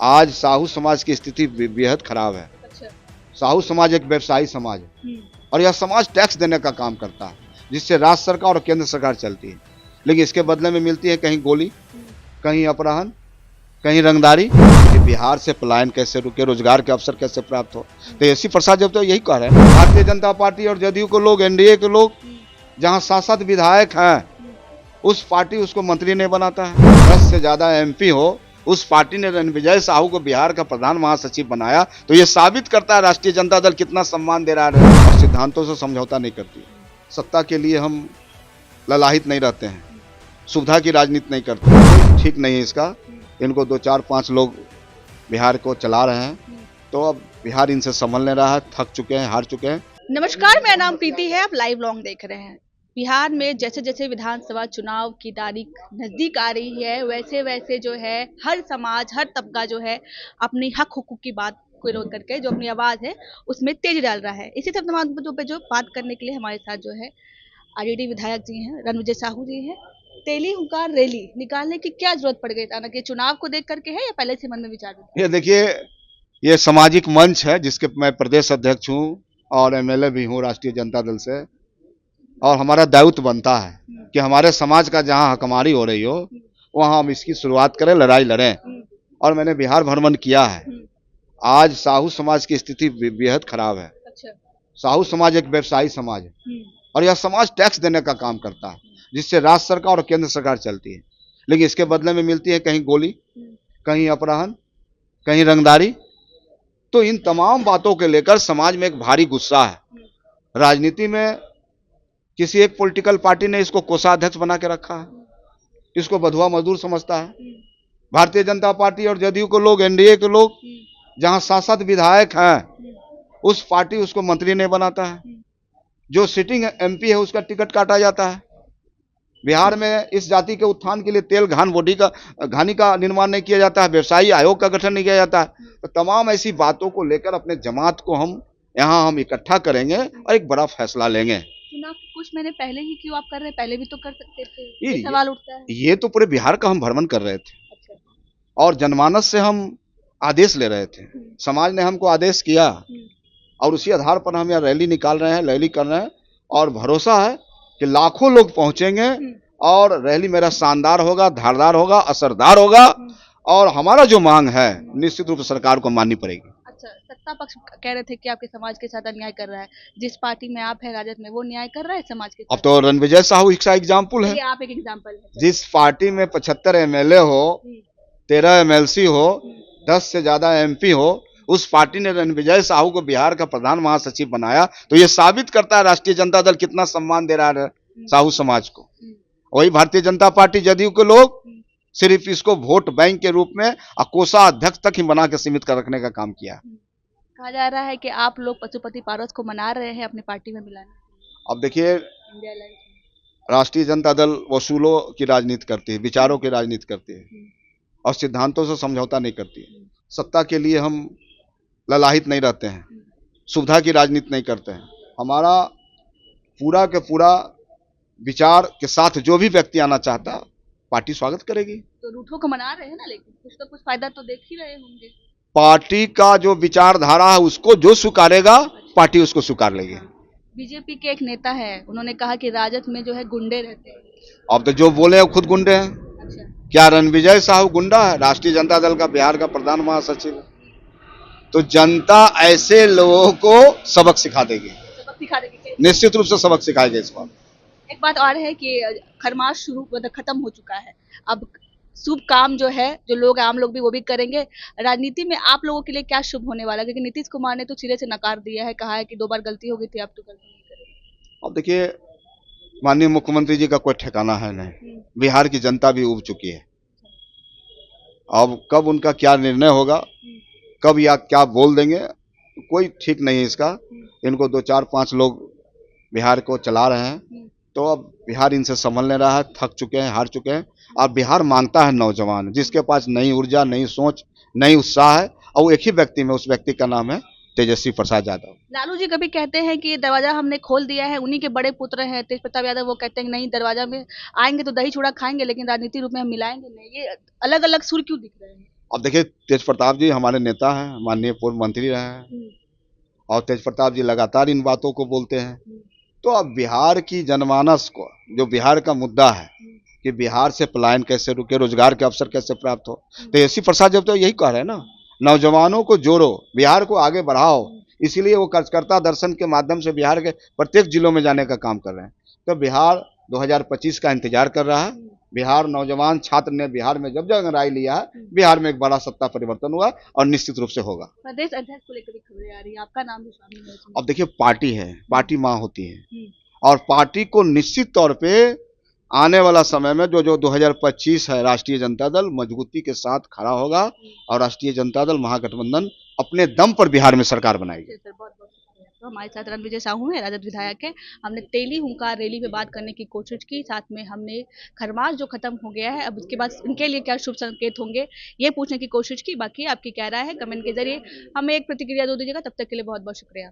आज साहू समाज की स्थिति बेहद खराब है। अच्छा। साहू समाज एक व्यवसायी समाज है और यह समाज टैक्स देने का काम करता है, जिससे राज्य सरकार और केंद्र सरकार चलती है, लेकिन इसके बदले में मिलती है कहीं गोली, कहीं अपहरण, कहीं रंगदारी। कि बिहार से पलायन कैसे रुके, रोजगार के अवसर कैसे प्राप्त हो। तेजस्वी प्रसाद जब तो यही कह रहे हैं, भारतीय जनता पार्टी और जदयू के लोग, एनडीए के लोग, जहां सांसद विधायक हैं, उस पार्टी उसको मंत्री नहीं बनाता है। 10 से ज्यादा एमपी हो, उस पार्टी ने रणविजय साहू को बिहार का प्रधान महासचिव बनाया, तो ये साबित करता है राष्ट्रीय जनता दल कितना सम्मान दे रहा है और सिद्धांतों से समझौता नहीं करती। सत्ता के लिए हम ललाहित नहीं रहते हैं, सुविधा की राजनीति नहीं करते। ठीक नहीं है इसका। इनको 2, 4, 5 लोग बिहार को चला रहे हैं, तो अब बिहार इनसे संभल नहीं रहा है। थक चुके हैं, हार चुके हैं। नमस्कार, मेरा नाम प्रीति है। आप लाइव लॉन्ग देख रहे हैं। बिहार में जैसे जैसे विधानसभा चुनाव की तारीख नजदीक आ रही है, वैसे वैसे जो है हर समाज, हर तबका जो है अपनी हक हुकूक की बात को रोक करके जो अपनी आवाज है उसमें तेज डाल रहा है। इसी सब तमाम मुद्दों पे जो बात करने के लिए हमारे साथ जो है आरजेडी विधायक जी हैं, रणविजय साहू जी हैं। तेली हुंकार रैली निकालने की क्या जरूरत पड़ गई? अचानक ये चुनाव को देख करके है या पहले से मन में विचार था? ये देखिए, ये सामाजिक मंच है जिसके मैं प्रदेश अध्यक्ष हूँ और एमएलए भी हूँ राष्ट्रीय जनता दल से, और हमारा दायित्व बनता है कि हमारे समाज का जहाँ हकमारी हो रही हो वहाँ हम इसकी शुरुआत करें, लड़ाई लड़ें। और मैंने बिहार भ्रमण किया है। आज साहू समाज की स्थिति बेहद खराब है। अच्छा। साहू समाज एक व्यवसायी समाज है और यह समाज टैक्स देने का काम करता है, जिससे राज्य सरकार और केंद्र सरकार चलती है, लेकिन इसके बदले में मिलती है कहीं गोली, कहीं अपहरण, कहीं रंगदारी। तो इन तमाम बातों के लेकर समाज में एक भारी गुस्सा है। राजनीति में किसी एक पॉलिटिकल पार्टी ने इसको कोषाध्यक्ष बना के रखा है, इसको बधुआ मजदूर समझता है। भारतीय जनता पार्टी और जदयू के लोग, एनडीए के लोग, जहां सांसद विधायक हैं, उस पार्टी उसको मंत्री नहीं बनाता है। जो सिटिंग एमपी है उसका टिकट काटा जाता है। बिहार में इस जाति के उत्थान के लिए तेल घानी का निर्माण नहीं किया जाता है, व्यवसायी आयोग का गठन नहीं किया जाता है। तो तमाम ऐसी बातों को लेकर अपने जमात को हम इकट्ठा करेंगे और एक बड़ा फैसला लेंगे। चुनाव कुछ महीने पहले ही क्यों आप कर रहे हैं? पहले भी तो कर सकते थे। ये सवाल उठता है। ये तो पूरे बिहार का हम भ्रमण कर रहे थे। अच्छा। और जनमानस से हम आदेश ले रहे थे। समाज ने हमको आदेश किया और उसी आधार पर हम यहाँ रैली निकाल रहे हैं, रैली कर रहे हैं, और भरोसा है कि लाखों लोग पहुंचेंगे और रैली मेरा शानदार होगा, धारदार होगा, असरदार होगा, और हमारा जो मांग है निश्चित रूप से सरकार को माननी पड़ेगी। अच्छा, सत्ता पक्ष कह रहे थे कि आपके समाज के साथ अन्याय कर रहा है। जिस पार्टी में आप है, राजद में, वो न्याय कर रहा है समाज के साथ। अब तो रणविजय साहू इसका एग्जाम्पल है। आप एक एग्जाम्पल है। जिस पार्टी में 75 एमएलए हो, 13 एमएलसी हो, 10 से ज्यादा एमपी हो, उस पार्टी ने रणविजय साहू को बिहार का प्रधान महासचिव बनाया, तो ये साबित करता है राष्ट्रीय जनता दल कितना सम्मान दे रहा है साहू समाज को। वही भारतीय जनता पार्टी, जदयू के लोग सिर्फ इसको वोट बैंक के रूप में कोषाध्यक्ष तक ही बना के सीमित कर रखने का काम किया। कहा जा रहा है कि आप लोग पशुपति पारस को मना रहे हैं अपनी पार्टी में मिलाने। अब देखिए, राष्ट्रीय जनता दल वसूलों की राजनीति करती है, विचारों की राजनीति करती है और सिद्धांतों से समझौता नहीं करती है। सत्ता के लिए हम ललाहित नहीं रहते हैं, सुविधा की राजनीति नहीं करते हैं। हमारा पूरा के पूरा विचार के साथ जो भी व्यक्ति आना चाहता पार्टी स्वागत करेगी। तो रूठों को मना रहे हैं ना, लेकिन कुछ तो कुछ फायदा तो देख ही रहे होंगे। पार्टी का जो विचारधारा है उसको जो स्वीकारेगा पार्टी उसको स्वीकार लेगी। बीजेपी के एक नेता है, उन्होंने कहा कि राजद में जो है गुंडे रहते हैं। अब तो जो बोले वो खुद गुंडे हैं। अच्छा। क्या रणविजय साहू गुंडा है? राष्ट्रीय जनता दल का बिहार का प्रधान महासचिव। तो जनता ऐसे लोगों को सबक सिखा देगी, निश्चित रूप से सबक सिखाएगी इस बार। एक बात और है कि खरमास शुरू खत्म हो चुका है। अब शुभ काम जो है, जो लोग आम लोग भी वो भी करेंगे। राजनीति में आप लोगों के लिए क्या शुभ होने वाला है? क्योंकि नीतीश कुमार ने तो सिरे से नकार दिया है, कहा है कि 2 बार गलती हो गई थी, अब तो गलती नहीं करेंगे। अब देखिए, माननीय मुख्यमंत्री जी का कोई ठिकाना है नहीं। बिहार की जनता भी उब चुकी है। अब कब उनका क्या निर्णय होगा, कब या क्या बोल देंगे, कोई ठीक नहीं है इसका। इनको 2, 4, 5 लोग बिहार को चला रहे हैं, तो अब बिहार इनसे संभल नहीं रहा है। थक चुके हैं, हार चुके हैं। अब बिहार मांगता है नौजवान, जिसके पास नई ऊर्जा, नई सोच, नई उत्साह है, और वो एक ही व्यक्ति में, उस व्यक्ति का नाम है तेजस्वी प्रसाद यादव। लालू जी कभी कहते हैं कि दरवाजा हमने खोल दिया है, उन्हीं के बड़े पुत्र हैं तेज प्रताप यादव, वो कहते हैं नहीं, दरवाजा में आएंगे तो दही चूड़ा खाएंगे, लेकिन राजनीति रूप में हम मिलाएंगे नहीं। ये अलग अलग सुर क्यों दिख रहे हैं? अब देखिए, तेज प्रताप जी हमारे नेता हैं, माननीय पूर्व मंत्री रहे हैं, और तेज प्रताप जी लगातार इन बातों को बोलते हैं। तो अब बिहार की जनमानस को, जो बिहार का मुद्दा है कि बिहार से पलायन कैसे रुके, रोजगार के अवसर कैसे प्राप्त हो, तेजस्वी प्रसाद जब तो यही कह रहे हैं ना, नौजवानों को जोड़ो, बिहार को आगे बढ़ाओ। इसीलिए वो कार्यकर्ता दर्शन के माध्यम से बिहार के प्रत्येक जिलों में जाने का काम कर रहे हैं। तो बिहार 2025 का इंतजार कर रहा है। बिहार नौजवान छात्र ने बिहार में जब जब राय लिया है, बिहार में एक बड़ा सत्ता परिवर्तन हुआ और निश्चित रूप से होगा। प्रदेश अध्यक्ष को लेकर भी खबरें आ रही है, आपका नाम भी शामिल है इसमें। अब देखिए, पार्टी है, पार्टी माँ होती है, और पार्टी को निश्चित तौर पे आने वाला समय में जो 2025 है, राष्ट्रीय जनता दल मजबूती के साथ खड़ा होगा और राष्ट्रीय जनता दल महागठबंधन अपने दम पर बिहार में सरकार बनाएगी। सर बहुत बहुत शुक्रिया। तो हमारे साथ रणविजय साहू हैं, राजद विधायक है। हमने तेली हुंकार रैली पे बात करने की कोशिश की, साथ में हमने खरमास जो खत्म हो गया है, अब उसके बाद इनके लिए क्या शुभ संकेत होंगे ये पूछने की कोशिश की। बाकी आपकी क्या राय है कमेंट के जरिए हमें एक प्रतिक्रिया दो दीजिएगा। तब तक के लिए बहुत बहुत शुक्रिया।